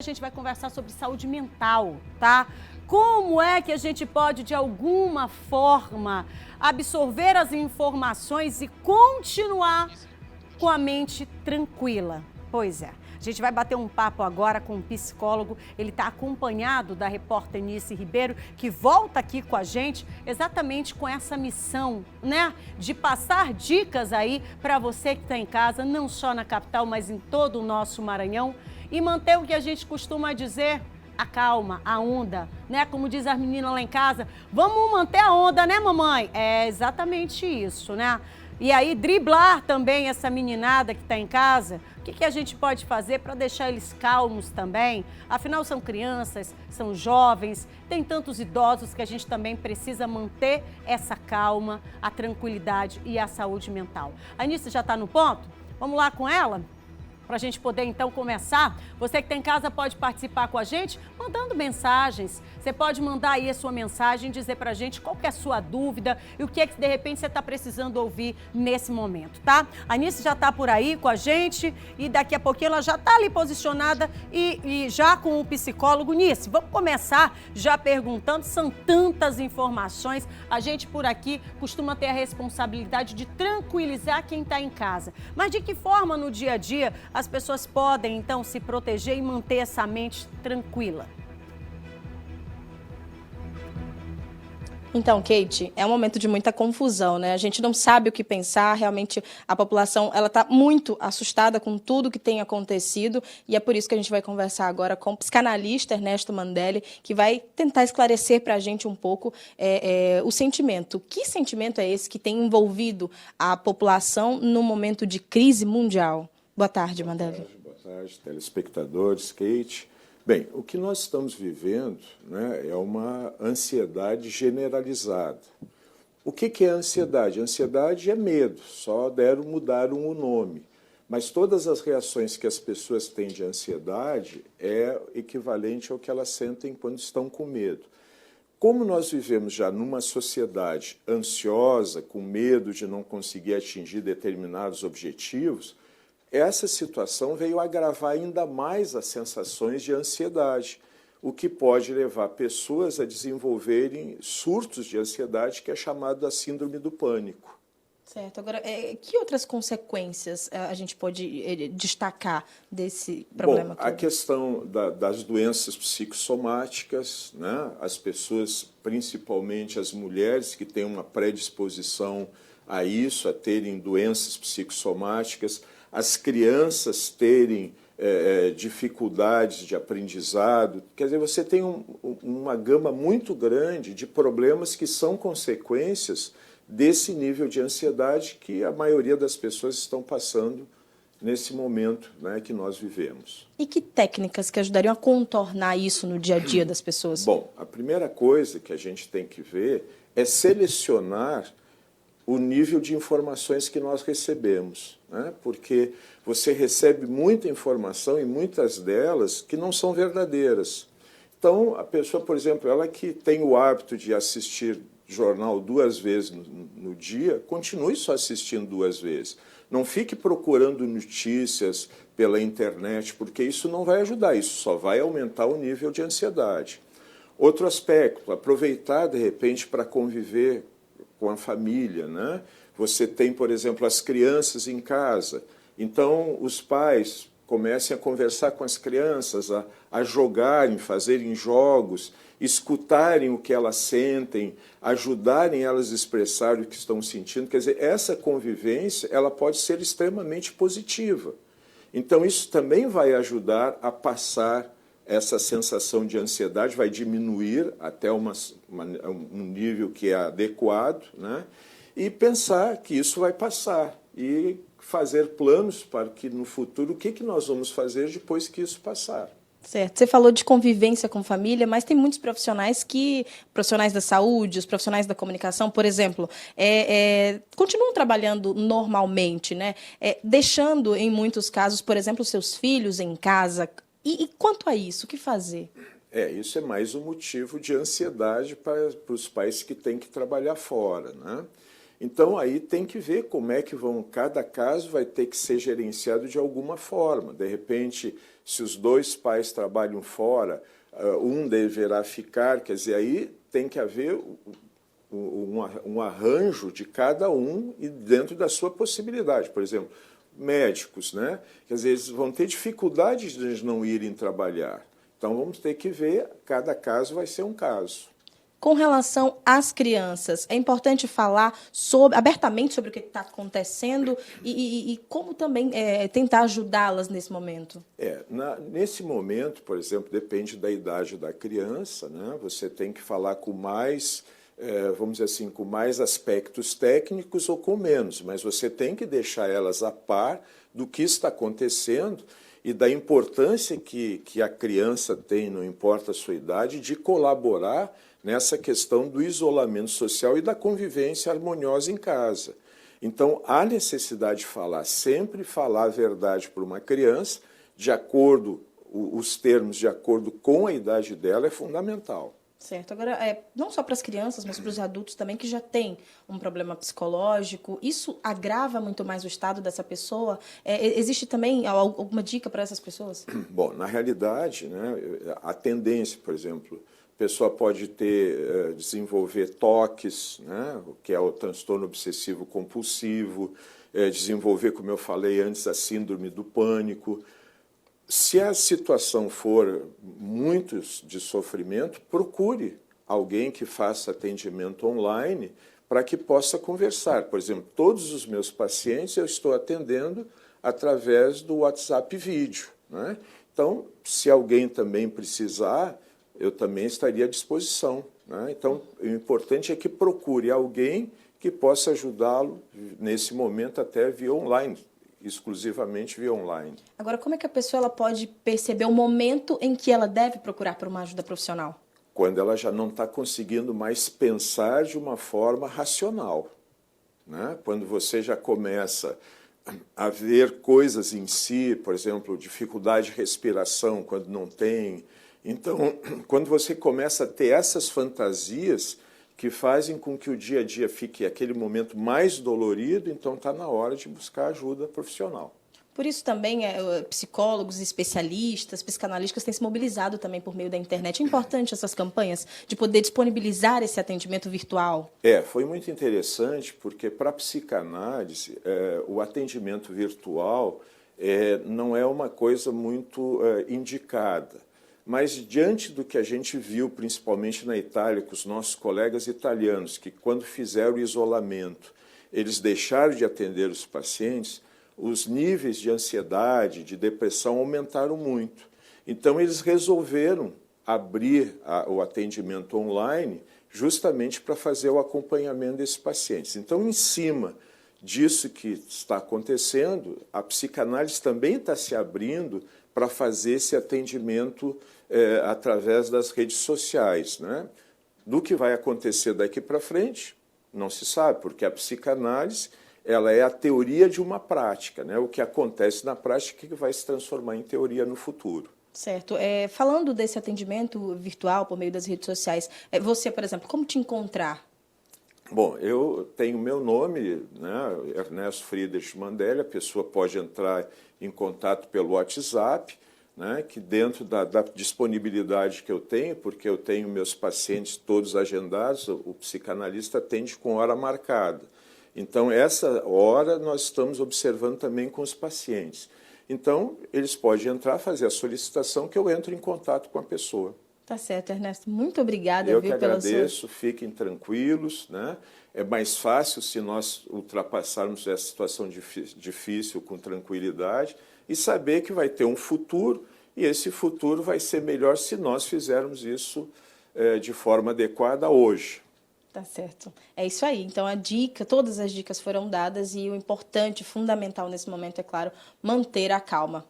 A gente vai conversar sobre saúde mental, tá? Como é que a gente pode, de alguma forma, absorver as informações e continuar com a mente tranquila? Pois é. A gente vai bater um papo agora com um psicólogo. Ele está acompanhado da repórter Nice Ribeiro, que volta aqui com a gente exatamente com essa missão, né? De passar dicas aí para você que está em casa, não só na capital, mas em todo o nosso Maranhão. E manter o que a gente costuma dizer, a calma, a onda, né? Como diz as meninas lá em casa, vamos manter a onda, né, mamãe? É exatamente isso, né? E aí, driblar também essa meninada que está em casa. O que a gente pode fazer para deixar eles calmos também? Afinal, são crianças, são jovens, tem tantos idosos que a gente também precisa manter essa calma, a tranquilidade e a saúde mental. A Anice já está no ponto? Vamos lá com ela? Para a gente poder, então, começar. Você que está em casa pode participar com a gente mandando mensagens. Você pode mandar aí a sua mensagem, dizer para a gente qual que é a sua dúvida e o que é que, de repente, você está precisando ouvir nesse momento, tá? A Anice já está por aí com a gente e daqui a pouquinho ela já está ali posicionada e já com o psicólogo. Nice, vamos começar já perguntando, são tantas informações. A gente por aqui costuma ter a responsabilidade de tranquilizar quem está em casa. Mas de que forma no dia a dia as pessoas podem, então, se proteger e manter essa mente tranquila? Então, Kate, é um momento de muita confusão, né? A gente não sabe o que pensar, realmente a população ela está muito assustada com tudo que tem acontecido e é por isso que a gente vai conversar agora com o psicanalista Ernesto Mandelli, que vai tentar esclarecer para a gente um pouco o sentimento. Que sentimento é esse que tem envolvido a população no momento de crise mundial? Boa tarde, Mandelli. Boa tarde, telespectadores, Kate. Bem, o que nós estamos vivendo, né, é uma ansiedade generalizada. O que é ansiedade? Ansiedade é medo, só mudaram o nome. Mas todas as reações que as pessoas têm de ansiedade é equivalente ao que elas sentem quando estão com medo. Como nós vivemos já numa sociedade ansiosa, com medo de não conseguir atingir determinados objetivos, essa situação veio agravar ainda mais as sensações de ansiedade, o que pode levar pessoas a desenvolverem surtos de ansiedade, que é chamado da síndrome do pânico. Certo. Agora, que outras consequências a gente pode destacar desse problema? Bom, a questão das doenças psicossomáticas, né? As pessoas, principalmente as mulheres que têm uma predisposição a isso, a terem doenças psicossomáticas, as crianças terem dificuldades de aprendizado. Quer dizer, você tem uma gama muito grande de problemas que são consequências desse nível de ansiedade que a maioria das pessoas estão passando nesse momento, né, que nós vivemos. E que técnicas que ajudariam a contornar isso no dia a dia das pessoas? Bom, a primeira coisa que a gente tem que ver é selecionar o nível de informações que nós recebemos, né? Porque você recebe muita informação e muitas delas que não são verdadeiras. Então, a pessoa, por exemplo, ela que tem o hábito de assistir jornal 2 vezes no dia, continue só assistindo 2 vezes. Não fique procurando notícias pela internet, porque isso não vai ajudar, isso só vai aumentar o nível de ansiedade. Outro aspecto, aproveitar, de repente, para conviver com a família, né? Você tem, por exemplo, as crianças em casa. Então, os pais comecem a conversar com as crianças, a jogarem, fazerem jogos, escutarem o que elas sentem, ajudarem elas a expressar o que estão sentindo. Quer dizer, essa convivência ela pode ser extremamente positiva. Então, isso também vai ajudar a passar essa sensação de ansiedade, vai diminuir até um nível que é adequado, né? E pensar que isso vai passar e fazer planos para que no futuro, o que nós vamos fazer depois que isso passar. Certo. Você falou de convivência com família, mas tem muitos profissionais profissionais da saúde, os profissionais da comunicação, por exemplo, continuam trabalhando normalmente, né? Deixando, em muitos casos, por exemplo, seus filhos em casa. E quanto a isso, o que fazer? Isso é mais um motivo de ansiedade para os pais que têm que trabalhar fora, né? Então, aí tem que ver como é que cada caso vai ter que ser gerenciado de alguma forma. De repente, se os dois pais trabalham fora, um deverá ficar, quer dizer, aí tem que haver um arranjo de cada um e dentro da sua possibilidade. Por exemplo, médicos, né? Quer dizer, eles vão ter dificuldade de não irem trabalhar. Então, vamos ter que ver, cada caso vai ser um caso. Com relação às crianças, é importante falar abertamente sobre o que está acontecendo e como também tentar ajudá-las nesse momento. Nesse momento, por exemplo, depende da idade da criança, né? Você tem que falar com mais, vamos dizer assim, com mais aspectos técnicos ou com menos, mas você tem que deixar elas a par do que está acontecendo e da importância que a criança tem, não importa a sua idade, de colaborar nessa questão do isolamento social e da convivência harmoniosa em casa. Então, há necessidade de sempre falar a verdade para uma criança, de acordo, os termos de acordo com a idade dela é fundamental. Certo. Agora, não só para as crianças, mas para os adultos também que já têm um problema psicológico, isso agrava muito mais o estado dessa pessoa? Existe também alguma dica para essas pessoas? Bom, na realidade, né, a tendência, por exemplo, a pessoa pode desenvolver toques, né, que é o transtorno obsessivo compulsivo, desenvolver, como eu falei antes, a síndrome do pânico. Se a situação for muito de sofrimento, procure alguém que faça atendimento online para que possa conversar. Por exemplo, todos os meus pacientes eu estou atendendo através do WhatsApp vídeo, né? Então, se alguém também precisar, eu também estaria à disposição, né? Então, o importante é que procure alguém que possa ajudá-lo nesse momento até via online, exclusivamente via online. Agora, como é que a pessoa ela pode perceber o momento em que ela deve procurar por uma ajuda profissional? Quando ela já não está conseguindo mais pensar de uma forma racional, né? Quando você já começa a ver coisas em si, por exemplo, dificuldade de respiração quando não tem. Então, quando você começa a ter essas fantasias que fazem com que o dia a dia fique aquele momento mais dolorido, então está na hora de buscar ajuda profissional. Por isso também psicólogos, especialistas, psicanalistas têm se mobilizado também por meio da internet. É importante essas campanhas de poder disponibilizar esse atendimento virtual? Foi muito interessante porque para a psicanálise o atendimento virtual não é uma coisa muito indicada. Mas, diante do que a gente viu, principalmente na Itália, com os nossos colegas italianos, que quando fizeram o isolamento, eles deixaram de atender os pacientes, os níveis de ansiedade, de depressão aumentaram muito. Então, eles resolveram abrir o atendimento online justamente para fazer o acompanhamento desses pacientes. Então, em cima disso que está acontecendo, a psicanálise também está se abrindo para fazer esse atendimento através das redes sociais, né? Do que vai acontecer daqui para frente, não se sabe, porque a psicanálise ela é a teoria de uma prática, né? O que acontece na prática que vai se transformar em teoria no futuro. Certo. Falando desse atendimento virtual por meio das redes sociais, você, por exemplo, como te encontrar? Bom, eu tenho meu nome, né, Ernesto Friedrich Mandelli, a pessoa pode entrar em contato pelo WhatsApp, né, que dentro da disponibilidade que eu tenho, porque eu tenho meus pacientes todos agendados, o psicanalista atende com hora marcada. Então, essa hora nós estamos observando também com os pacientes. Então, eles podem entrar, fazer a solicitação, que eu entro em contato com a pessoa. Tá certo, Ernesto. Muito obrigada. Eu que agradeço, fiquem tranquilos, né? É mais fácil se nós ultrapassarmos essa situação difícil com tranquilidade e saber que vai ter um futuro e esse futuro vai ser melhor se nós fizermos isso de forma adequada hoje. Tá certo. É isso aí. Então, todas as dicas foram dadas e o importante, fundamental nesse momento, é claro, manter a calma.